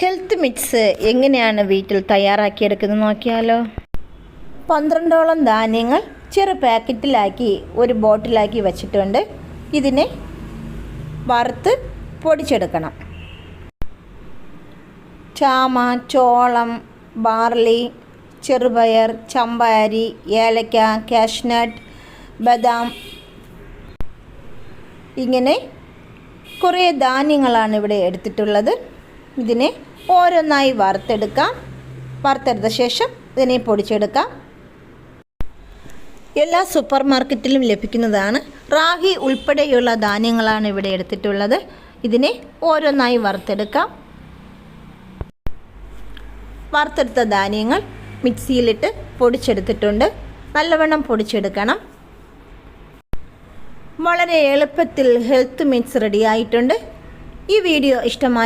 Health mix എങ്ങനെയാണ് വീട്ടിൽ തയ്യാറാക്കിയെടുക്കുന്നത് നോക്കിയാലോ. 12ഓളം ധാന്യങ്ങൾ ചെറു പാക്കറ്റിലാക്കി ഒരു ബോട്ടിലാക്കി വച്ചിട്ടുണ്ട്. ഇതിനെ വറുത്ത് പൊടിച്ചെടുക്കണം. ചാമ, ചോളം, ബാർലി, ചെറുപയർ, ചമ്പാരി, ഏലക്ക, കാഷ്നട്ട്, ബദാം, ഇങ്ങനെ കുറേ ധാന്യങ്ങളാണ് ഇവിടെ എടുത്തിട്ടുള്ളത്. ഇതിനെ ഓരോന്നായി വറുത്തെടുക്കാം. വറുത്തെടുത്ത ശേഷം ഇതിനെ പൊടിച്ചെടുക്കാം. എല്ലാ സൂപ്പർ മാർക്കറ്റിലും ലഭിക്കുന്നതാണ്. റാഗി ഉൾപ്പെടെയുള്ള ധാന്യങ്ങളാണ് ഇവിടെ എടുത്തിട്ടുള്ളത്. ഇതിനെ ഓരോന്നായി വറുത്തെടുക്കാം. വറുത്തെടുത്ത ധാന്യങ്ങൾ മിക്സിയിലിട്ട് പൊടിച്ചെടുത്തിട്ടുണ്ട്. നല്ലവണ്ണം പൊടിച്ചെടുക്കണം. വളരെ എളുപ്പത്തിൽ ഹെൽത്ത് മിക്സ് റെഡിയായിട്ടുണ്ട്. ഈ വീഡിയോ ഇഷ്ടമായ